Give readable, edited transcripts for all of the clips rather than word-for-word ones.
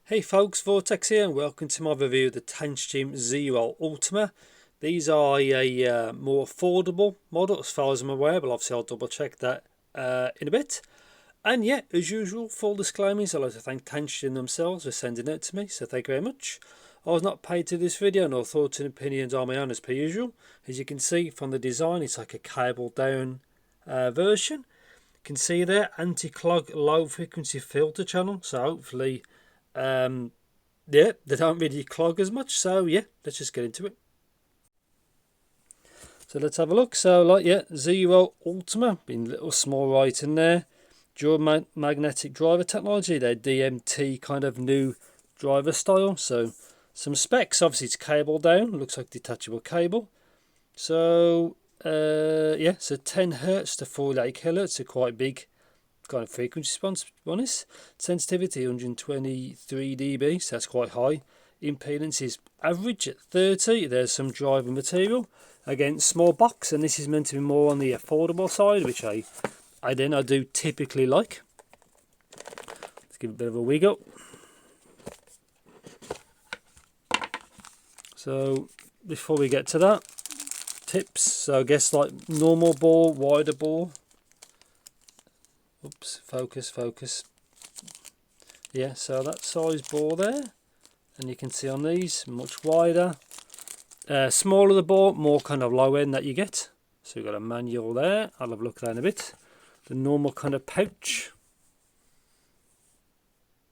Hey folks, Vortex here and welcome to my review of the Tanchjim Zero Ultima. These are a more affordable model as far as I'm aware, but obviously I'll double check that in a bit. And yeah, as usual, full disclaimers, I'd like to thank Tanchjim themselves for sending it to me, so thank you very much. I was not paid to this video, nor thoughts and opinions are my own as per usual. As you can see from the design, it's like a cable down version. You can see there, anti-clog low frequency filter channel, so hopefully yeah, they don't really clog as much. So yeah, let's just get into it. So let's have a look. So like yeah, Zero Ultima, being a little small right in there. Dual magnetic driver technology, their DMT kind of new driver style. So some specs, obviously it's cable down, looks like detachable cable. So yeah, so 10 Hz to 48 kHz, so quite big kind of frequency response, to be honest. Sensitivity 123 dB, so that's quite high. Impedance is average at 30. There's some driver material. Again, small box, and this is meant to be more on the affordable side, which I do typically like. Let's give it a bit of a wiggle. So before we get to that, tips. So I guess like normal ball, wider ball. Oops, focus. Yeah, so that size ball there, and you can see on these much wider. Smaller the ball, more kind of low end that you get. So we've got a manual there. I'll have a look at that in a bit. The normal kind of pouch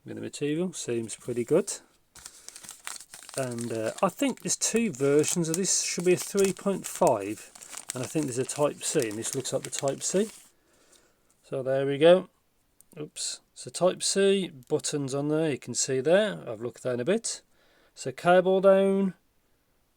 with the material seems pretty good. And I think there's two versions of this. Should be a 3.5, and I think there's a Type C, and this looks like the Type C. So there we go. Oops. So Type C, buttons on there, you can see there. I've looked at that in a bit. So cable down,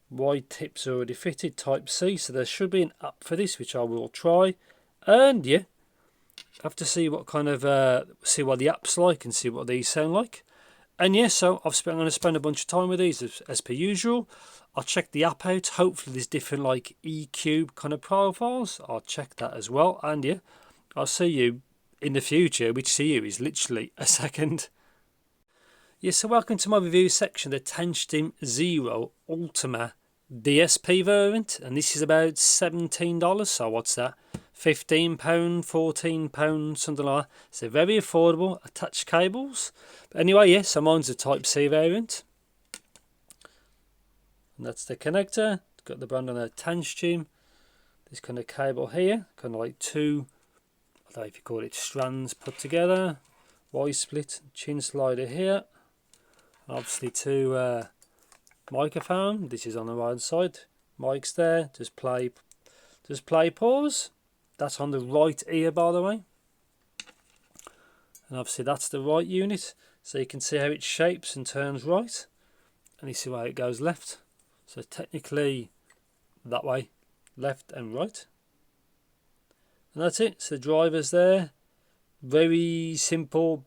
wide tips already fitted, Type C. So there should be an app for this, which I will try. And yeah, have to see what kind of see what the app's like and see what these sound like. And yeah, so I'm going to spend a bunch of time with these as per usual. I'll check the app out. Hopefully there's different like EQ kind of profiles. I'll check that as well. And yeah, I'll see you in the future, which to you is literally a second. Yes, so welcome to my review section, the Tanchjim Zero Ultima DSP variant, and this is about $17. So what's that? £15, £14, something like that. So very affordable, attached cables. But anyway, yes, so mine's a Type C variant. And that's the connector. It's got the brand on there, Tanchjim. This kind of cable here, kind of like two, I don't know if you call it strands put together. Y split, chin slider here. And obviously two microphone. This is on the right side. Mics there. Just play, pause. That's on the right ear, by the way. And obviously that's the right unit. So you can see how it shapes and turns right. And you see how it goes left. So technically that way, left and right. And that's it. So the driver's there. Very simple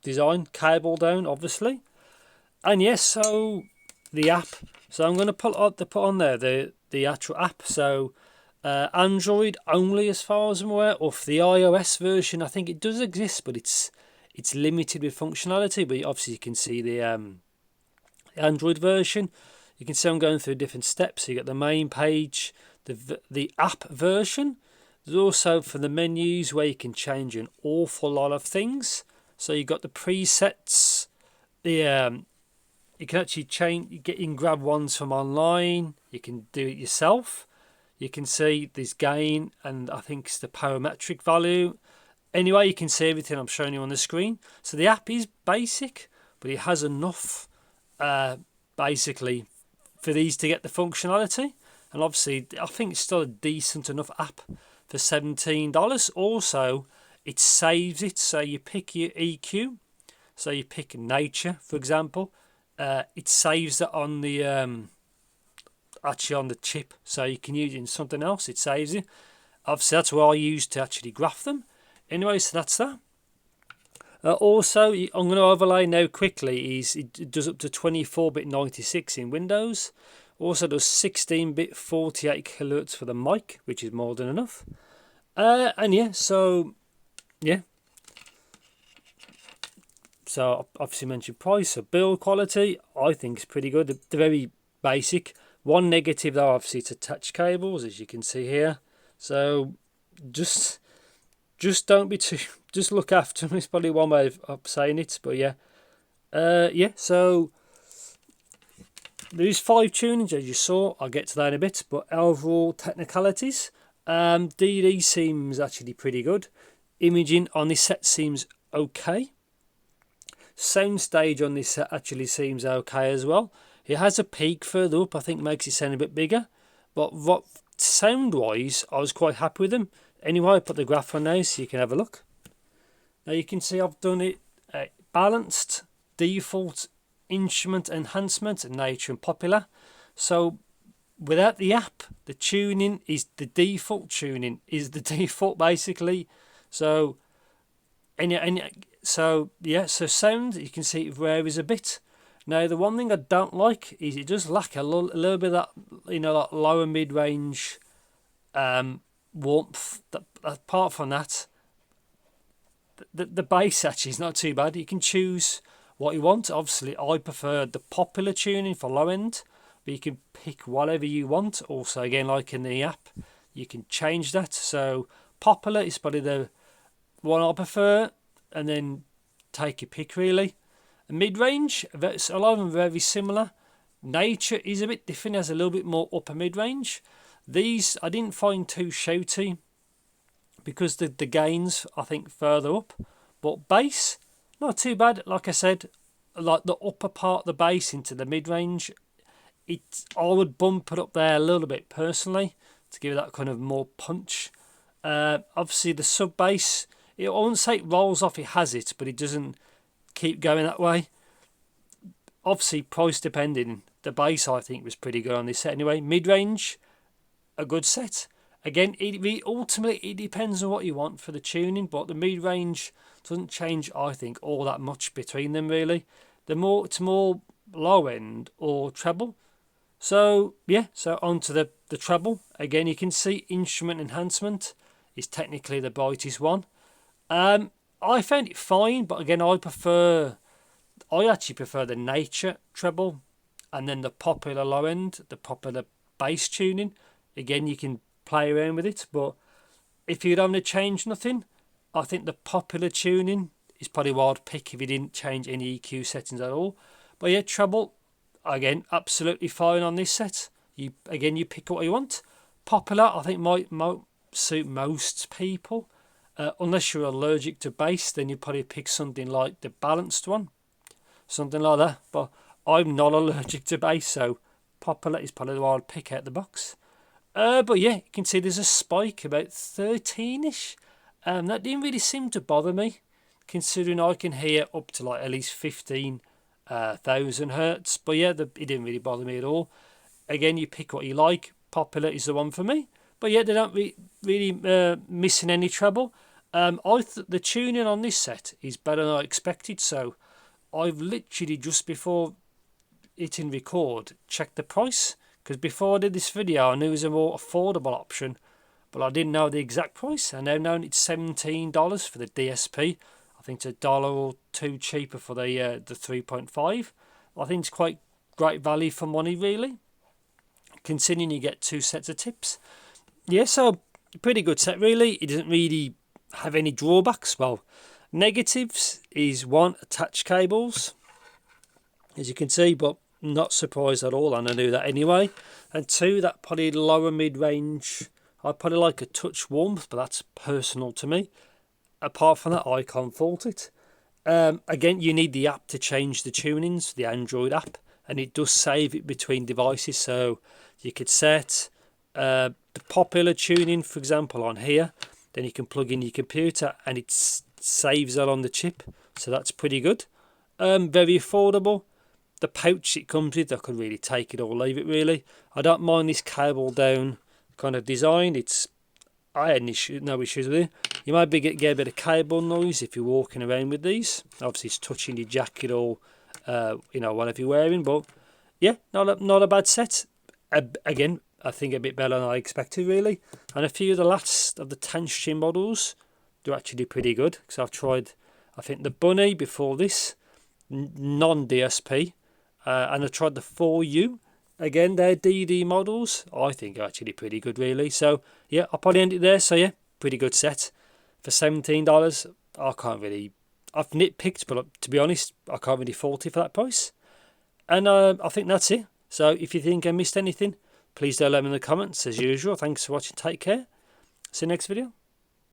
design. Cable down, obviously. And yes, so the app. So I'm going to put on there the actual app. So Android only, as far as I'm aware. Or for the iOS version, I think it does exist, but it's limited with functionality. But obviously you can see the Android version. You can see I'm going through different steps. So you got the main page, the app version. There's also for the menus where you can change an awful lot of things. So you got the presets. You can actually change. You can grab ones from online. You can do it yourself. You can see this gain, and I think it's the parametric value. Anyway, you can see everything I'm showing you on the screen. So the app is basic, but it has enough basically for these to get the functionality. And obviously, I think it's still a decent enough app for $17. Also, it saves it. So you pick your EQ. So you pick nature, for example. It saves it on the actually on the chip, so you can use it in something else. It saves it. Obviously, that's what I use to actually graph them. Anyway, so that's that. Also, I'm going to overlay now quickly. It does up to 24-bit 96 in Windows. Also does 16-bit 48 kHz for the mic, which is more than enough. And yeah, so yeah, So obviously mentioned price. So build quality, I think is pretty good. They're very basic. One negative though, obviously, it's attached cables, as you can see here. So just don't be too. Just look after them. It's probably one way of saying it, but yeah, yeah. So there's 5 tunings as you saw. I'll get to that in a bit. But overall technicalities, DD seems actually pretty good. Imaging on this set seems okay. Soundstage on this set actually seems okay as well. It has a peak further up, I think makes it sound a bit bigger. But what sound wise, I was quite happy with them. Anyway, I put the graph on now so you can have a look. Now you can see I've done it balanced, default, instrument enhancement, nature and popular. So without the app, the tuning is the default tuning, is the default basically. So so yeah, so sound, you can see it varies a bit. Now the one thing I don't like is it does lack a little bit of that, like lower mid-range warmth. Apart from that, the bass actually is not too bad. You can choose what you want. Obviously I prefer the popular tuning for low end, but you can pick whatever you want. Also again, like in the app, you can change that. So popular is probably the one I prefer, and then take your pick really. Mid-range, a lot of them are very similar. Nature is a bit different, has a little bit more upper mid-range. These I didn't find too shouty because the gains I think further up, but bass not too bad. Like I said, like the upper part of the bass into the mid-range, I would bump it up there a little bit personally to give it that kind of more punch. Obviously the sub bass, I wouldn't say it rolls off, it has it, but it doesn't keep going that way. Obviously price depending, the bass I think was pretty good on this set anyway. Mid-range, a good set. Again, ultimately it depends on what you want for the tuning, but the mid-range doesn't change I think all that much between them really. It's more low end or treble. So yeah, so on to the treble. Again, you can see instrument enhancement is technically the brightest one. I found it fine, but again I actually prefer the nature treble, and then the popular low end, the popular bass tuning. Again, you can play around with it, but if you don't want to change nothing, I think the popular tuning is probably what I'd pick if you didn't change any EQ settings at all. But yeah, treble, again, absolutely fine on this set. You pick what you want. Popular, I think might suit most people. Unless you're allergic to bass, then you probably pick something like the balanced one, something like that. But I'm not allergic to bass, so popular is probably the one I'd pick out the box. But yeah, you can see there's a spike about 13ish. That didn't really seem to bother me, considering I can hear up to like at least 15,000 hertz. But yeah, it didn't really bother me at all. Again, you pick what you like. Popular is the one for me. But yeah, they don't really missing any treble. The tuning on this set is better than I expected. So I've literally just before hitting record checked the price, because before I did this video I knew it was a more affordable option, but I didn't know the exact price. I now know it's $17 for the DSP. I think it's $1 or $2 cheaper for the 3.5. I think it's quite great value for money really, considering you get 2 sets of tips. Yeah, so pretty good set really. It doesn't really have any drawbacks. Well, negatives is 1, attached cables, as you can see, but not surprised at all, and I knew that anyway. And 2, that probably lower mid-range, I probably like a touch warmth, but that's personal to me. Apart from that, I can't fault it. Again, you need the app to change the tunings, the Android app, and it does save it between devices. So you could set the popular tuning, for example, on here, then you can plug in your computer and it saves that on the chip. So that's pretty good. Very affordable. The pouch it comes with, I could really take it or leave it really. I don't mind this cable down kind of design. I had no issues with it. You might get a bit of cable noise if you're walking around with these. Obviously it's touching your jacket or whatever you're wearing, but yeah, not a bad set. Again, I think a bit better than I expected really. And a few of the last of the Tanchjim models, they're actually pretty good, because I think the Bunny before this, non-DSP, and I tried the 4U. Again, they're DD models. I think are actually pretty good, really. So yeah, I'll probably end it there. So yeah, pretty good set for $17. I can't really. I've nitpicked, but to be honest, I can't really fault it for that price. And I think that's it. So if you think I missed anything, please do let me in the comments as usual. Thanks for watching. Take care. See you next video.